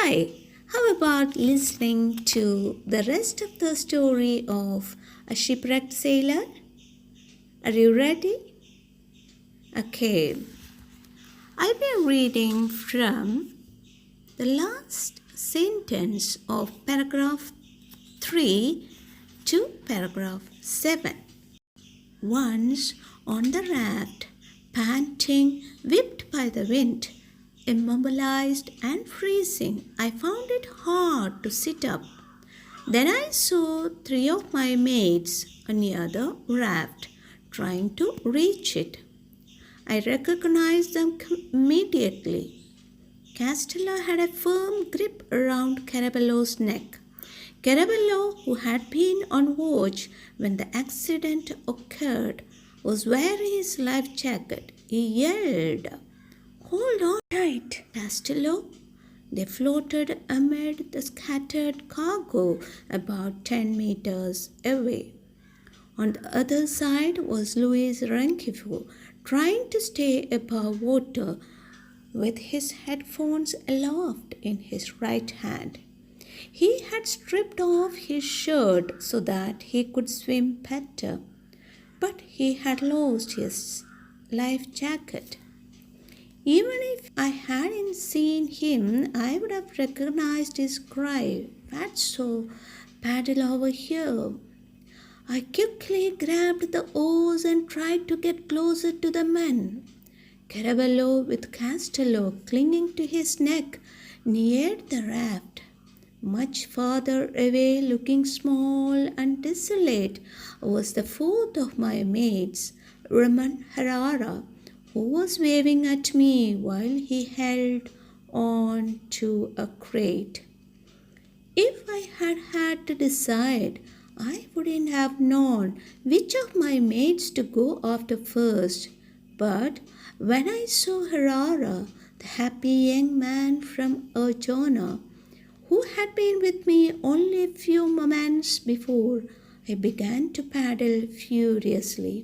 Hi, how about listening to the rest of the story of a shipwrecked sailor? Are you ready? Okay, I'll be reading from the last sentence of paragraph 3 to paragraph 7. Once on the raft, panting, whipped by the wind, immobilized and freezing, I found it hard to sit up. Then I saw 3 of my mates near the raft, trying to reach it. I recognized them immediately. Castello had a firm grip around Carabello's neck. Carabello, who had been on watch when the accident occurred, was wearing his life jacket. He yelled, "Hold on tight, Castello!" They floated amid the scattered cargo about 10 meters away. On the other side was Louis Renkifu, trying to stay above water with his headphones aloft in his right hand. He had stripped off his shirt so that he could swim better, but he had lost his life jacket. Even if I hadn't seen him, I would have recognized his cry, "Fatso, paddle over here." I quickly grabbed the oars and tried to get closer to the men. Carabello, with Castello clinging to his neck, neared the raft. Much farther away, looking small and desolate, was the fourth of my mates, Ramon Herrera, who was waving at me while he held on to a crate. If I had had to decide, I wouldn't have known which of my mates to go after first. But when I saw Herrera, the happy young man from Arjona, who had been with me only a few moments before, I began to paddle furiously.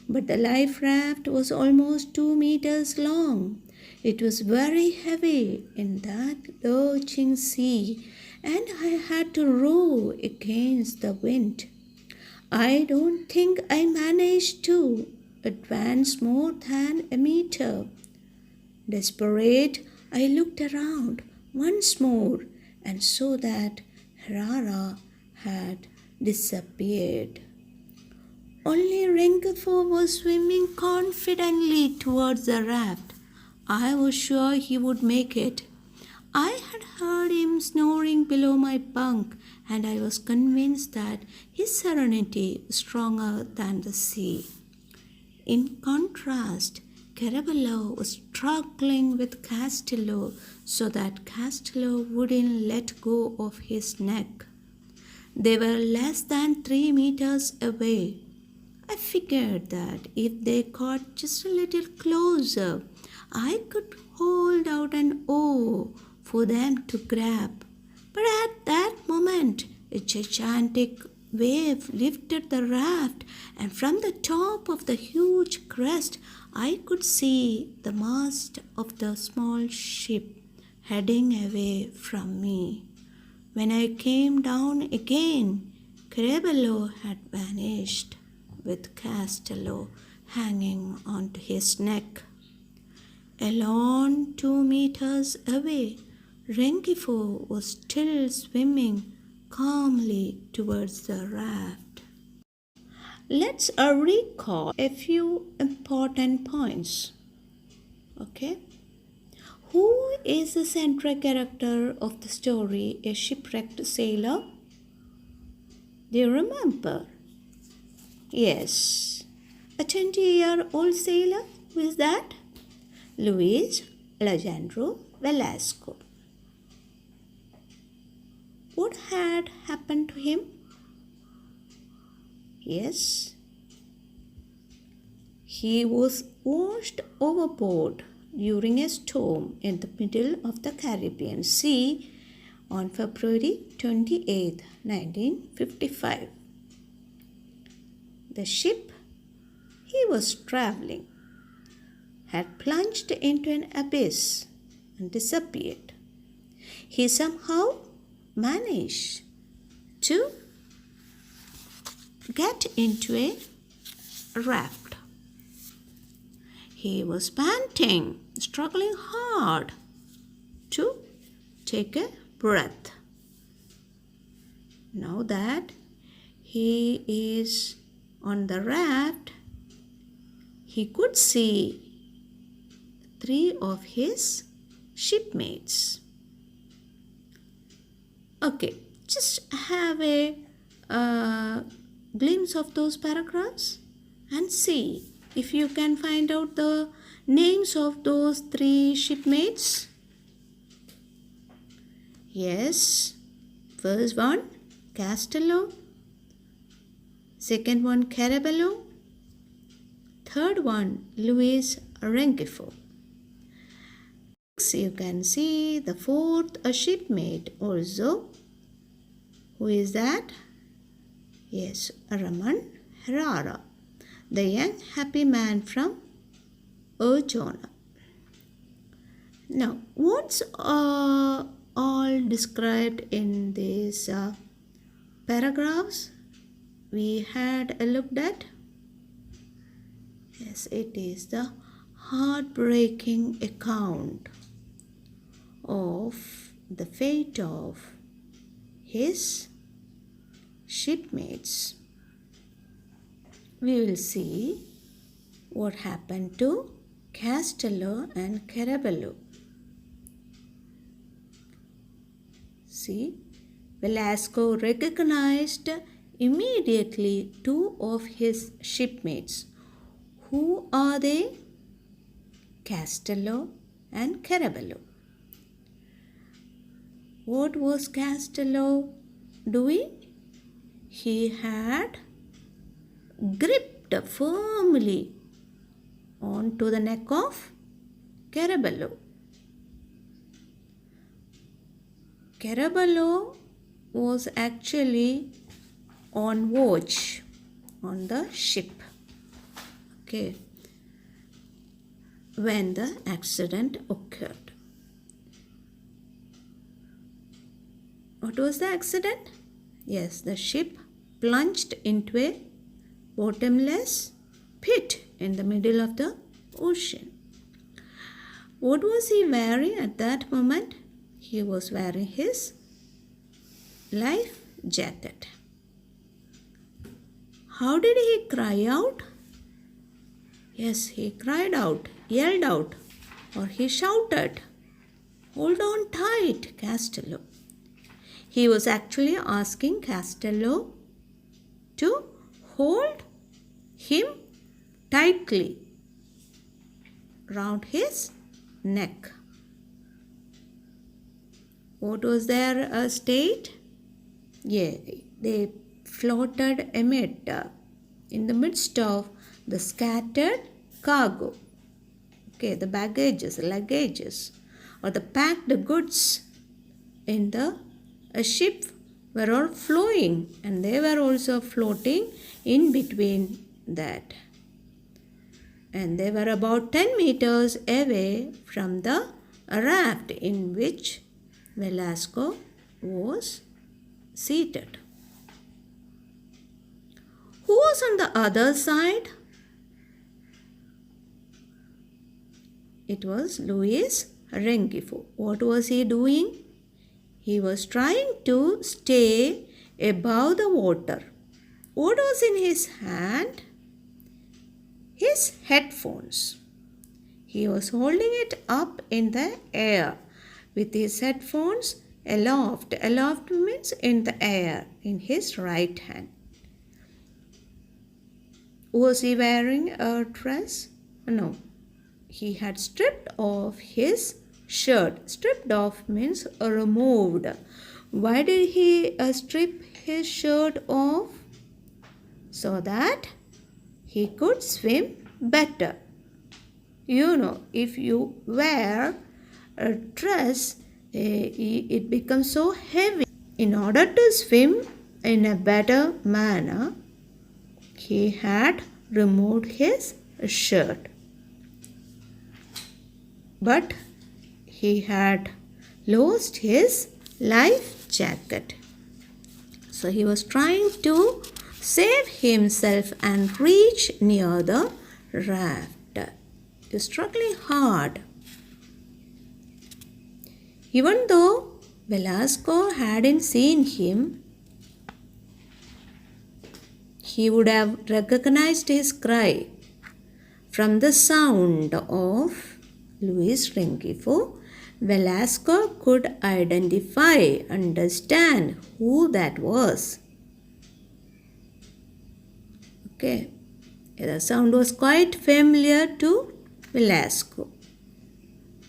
But the life raft was almost 2 meters long. It was very heavy in that lurching sea, and I had to row against the wind. I don't think I managed to advance more than a meter. Desperate, I looked around once more and saw that Herrera had disappeared. Only Renkifu was swimming confidently towards the raft. I was sure he would make it. I had heard him snoring below my bunk, and I was convinced that his serenity was stronger than the sea. In contrast, Carabello was struggling with Castello so that Castello wouldn't let go of his neck. They were less than 3 meters away. I figured that if they got just a little closer, I could hold out an oar for them to grab. But at that moment, a gigantic wave lifted the raft, and from the top of the huge crest, I could see the mast of the small ship heading away from me. When I came down again, Carabello had vanished, with Castello hanging onto his neck. A long 2 meters away, Renkifu was still swimming calmly towards the raft. Let's recall a few important points. Okay? Who is the central character of the story, A Shipwrecked Sailor? Do you remember? Yes. A 20-year-old sailor? Who is that? Luis Alejandro Velasco. What had happened to him? Yes. He was washed overboard during a storm in the middle of the Caribbean Sea on February 28, 1955. The ship he was traveling had plunged into an abyss and disappeared. he somehow managed to get into a raft. He was panting, struggling hard to take a breath. Now that he is on the raft, he could see 3 of his shipmates. Okay, just have a glimpse of those paragraphs and see if you can find out the names of those 3 shipmates. Yes, first one Castello, second one Carabello, third one Louis Rengifo. You can see the fourth a shipmate also. Who is that? Yes, Ramon Herrera, the young happy man from Urjona. Now, what's all described in these paragraphs we had looked at? Yes, it is the heartbreaking account of the fate of his shipmates. We will see what happened to Castello and Carabello. See, Velasco recognized immediately 2 of his shipmates. Who are they? Castello and Carabello. What was Castello doing? He had gripped firmly onto the neck of Carabello. Carabello was actually on watch on the ship. Okay, when the accident occurred. What was the accident? Yes, the ship plunged into a bottomless pit in the middle of the ocean. What was he wearing at that moment? He was wearing his life jacket. How did he cry out? Yes, he cried out, yelled out, or he shouted, "Hold on tight, Castello." He was actually asking Castello to hold him tightly round his neck. What was their state? Yeah, they floated amid in the midst of the scattered cargo. Okay, the luggages, or the packed goods in the ship were all flowing, and they were also floating in between that. And they were about 10 meters away from the raft in which Velasco was seated. Who was on the other side? It was Luis Rengifo. What was he doing? He was trying to stay above the water. What was in his hand? His headphones. He was holding it up in the air with his headphones aloft. Aloft means in the air, in his right hand. Was he wearing a dress? No. He had stripped off his shirt. Stripped off means removed. Why did he strip his shirt off? So that he could swim better. You know, if you wear a dress, it becomes so heavy. In order to swim in a better manner, he had removed his shirt. But he had lost his life jacket. So he was trying to save himself and reach near the raft. He was struggling hard. Even though Velasco hadn't seen him, he would have recognized his cry from the sound of Luis Rengifo. Velasco could understand who that was. Okay, the sound was quite familiar to Velasco.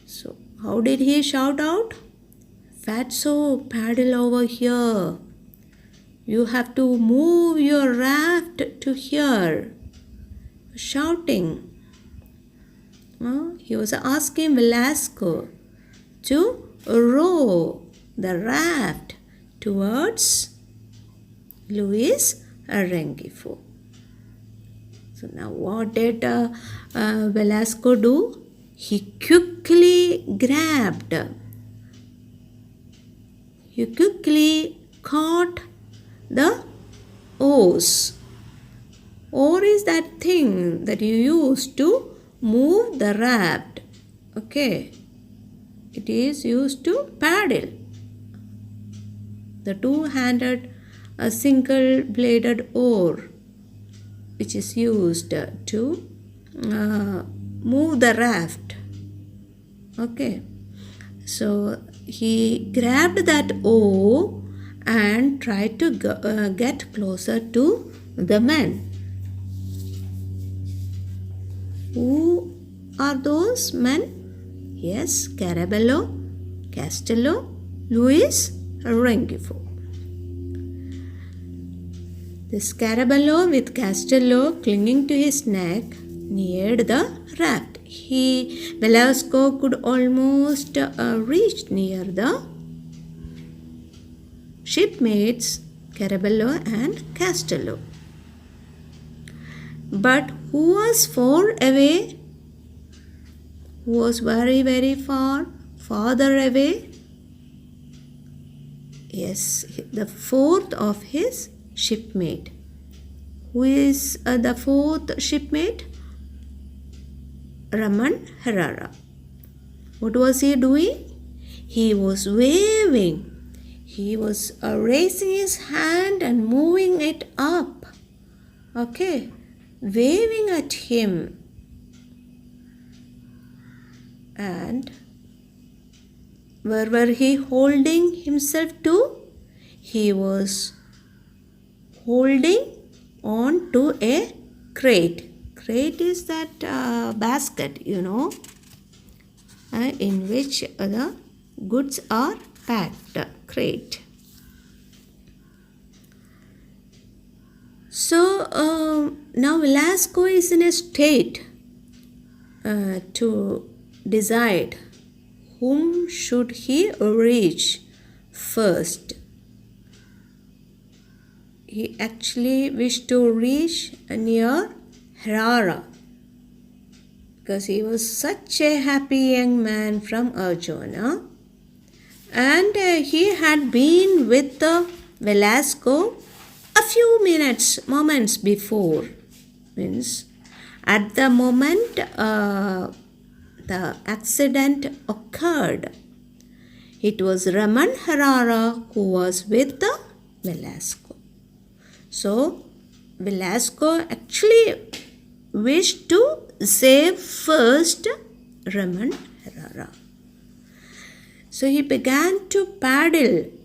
So, how did he shout out? Fatso, paddle over here. You have to move your raft to here. Shouting. He was asking Velasco to row the raft towards Luis Rengifo. So now what did Velasco do? He quickly caught the oars. Oar is that thing that you use to move the raft. Okay. It is used to paddle. The two-handed single-bladed oar which is used to move the raft. Okay. So he grabbed that oar and tried to get closer to the men. Who are those men? Yes, Carabello, Castello, Luis Rengifo. This Carabello with Castello clinging to his neck neared the raft. Velasco could almost reach near the shipmates Carabello and Castello. But who was far away? Who was very, very farther away? Yes, the fourth of his shipmate. Who is the fourth shipmate? Ramon Herrera. What was he doing? He was waving. He was raising his hand and moving it up. Okay, waving at him. And where were he holding himself to? He was holding on to a crate. Crate is that basket, in which the goods are packed. Crate. So now Velasco is in a state to decide whom should he reach first. He actually wished to reach near Herrera because he was such a happy young man from Arjona, and he had been with Velasco a few moments before. Means at the moment the accident occurred, it was Ramon Herrera who was with Velasco. So Velasco actually wished to save first Ramon Herrera. So he began to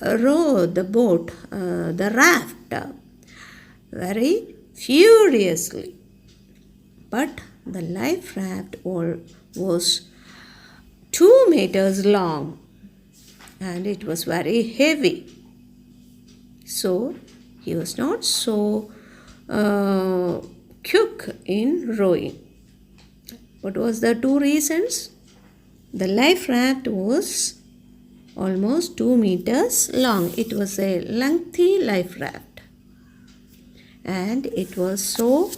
row the boat, the raft, very furiously. But the life raft was 2 meters long and it was very heavy. So he was not so quick in rowing. What was the 2 reasons? The life raft was almost 2 meters long. It was a lengthy life raft. And it was so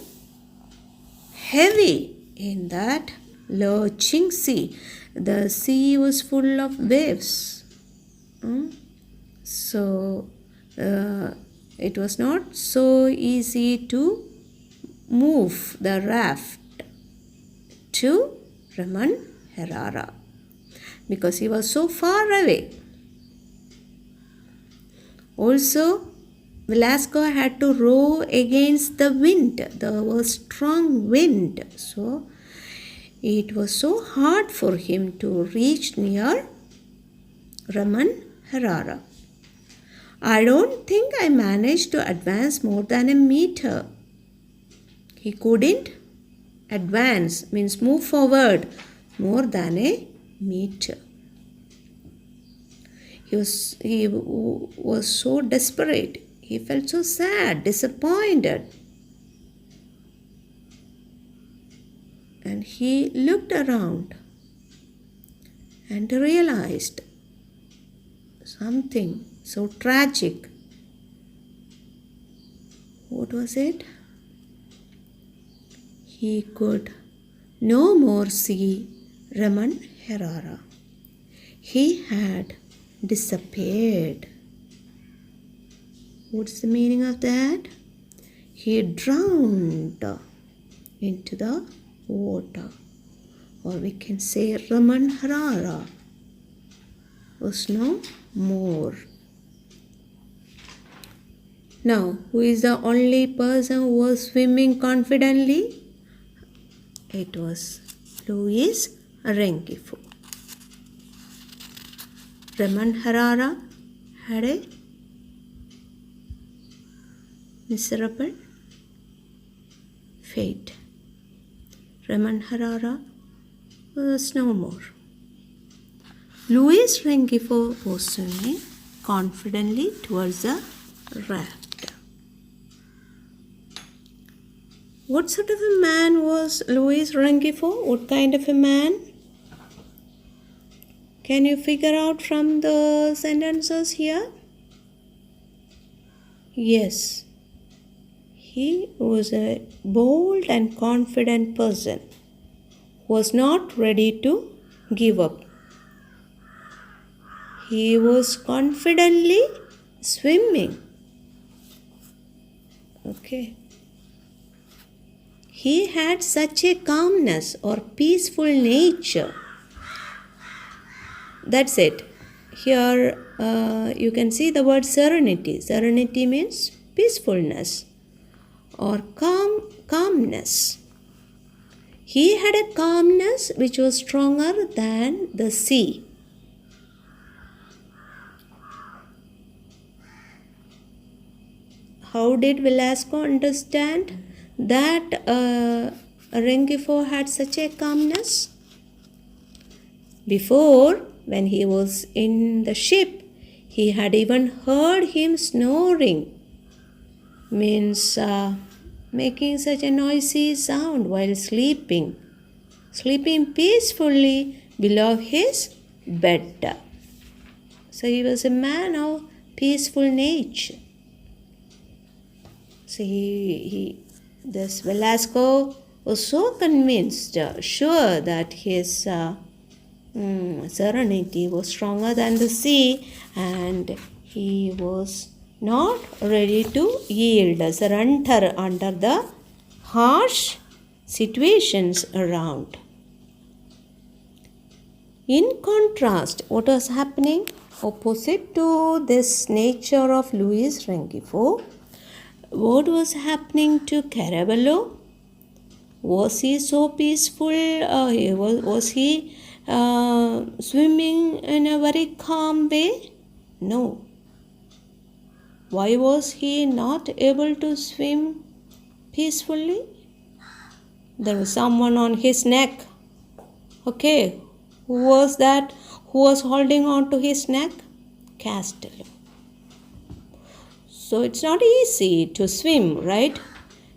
heavy in that lurching sea. The sea was full of waves. So it was not so easy to move the raft to Ramon Herrera because he was so far away. Also, Velasco had to row against the wind. There was strong wind. So, it was so hard for him to reach near Ramon Herrera. I don't think I managed to advance more than a meter. He couldn't advance, means move forward more than a meter. He was so desperate. He felt so sad, disappointed. And he looked around and realized something so tragic. What was it? He could no more see Ramon Herrera. He had disappeared. What's the meaning of that? He drowned into the water. Or we can say Ramon Herrera was no more. Now, who is the only person who was swimming confidently? It was Luis Rengifo. Ramon Herrera had a miserable fate. Ramon Herrera was no more. Luis Rengifo was swimming confidently towards the raft. What sort of a man was Luis Rengifo? What kind of a man? Can you figure out from the sentences here? Yes. He was a bold and confident person who was not ready to give up. He was confidently swimming. Okay. He had such a calmness or peaceful nature. That's it. Here you can see the word serenity. Serenity means peacefulness or calmness. He had a calmness which was stronger than the sea. How did Velasco understand that Rengifo had such a calmness? Before, when he was in the ship, he had even heard him snoring, means making such a noisy sound while sleeping peacefully below his bed. So he was a man of peaceful nature. So this Velasco was so convinced, sure that his serenity was stronger than the sea, and he was not ready to yield, surrender under the harsh situations around. In contrast, what was happening? Opposite to this nature of Luis Rengifo, what was happening to Caraballo? Was he so peaceful? Was he swimming in a very calm way? No. Why was he not able to swim peacefully? There was someone on his neck. Okay, who was that? Who was holding on to his neck? Castello. So it's not easy to swim, right?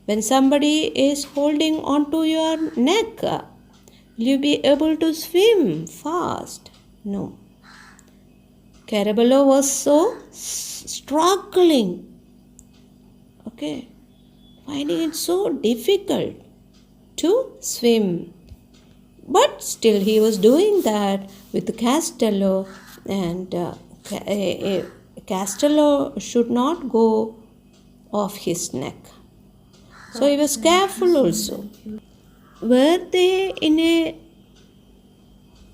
When somebody is holding on to your neck, will you be able to swim fast? No. Caraballo was so struggling, okay, finding it so difficult to swim. But still he was doing that with Castello and Castello should not go off his neck. So he was careful also. Were they in a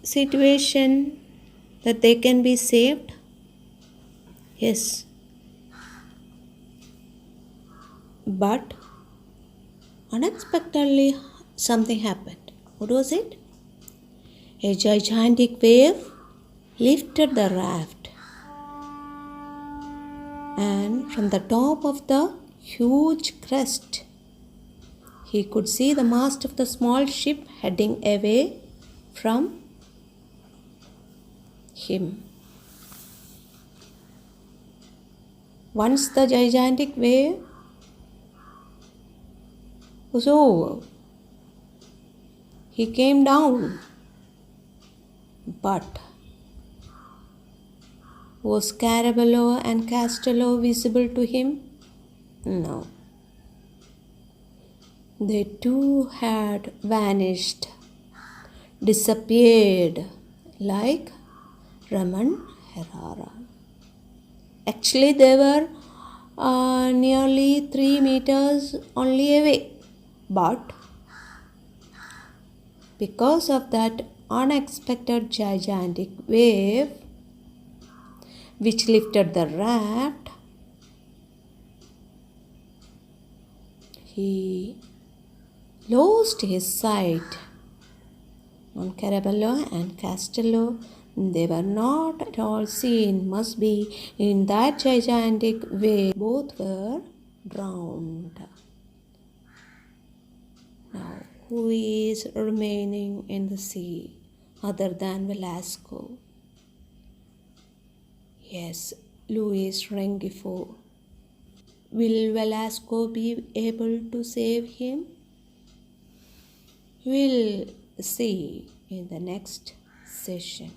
situation that they can be saved? Yes. But unexpectedly something happened. What was it? A gigantic wave lifted the raft, and from the top of the huge crest, he could see the mast of the small ship heading away from him. Once the gigantic wave was over, he came down. But was Carabello and Castello visible to him? No. They too had vanished, disappeared like Ramon Herrera. Actually, they were nearly 3 meters only away. But because of that unexpected gigantic wave which lifted the raft, he lost his sight on Carabello and Castello. They were not at all seen. Must be in that gigantic wave. Both were drowned. Now, who is remaining in the sea other than Velasco? Yes, Luis Rengifo. Will Velasco be able to save him? We'll see in the next session.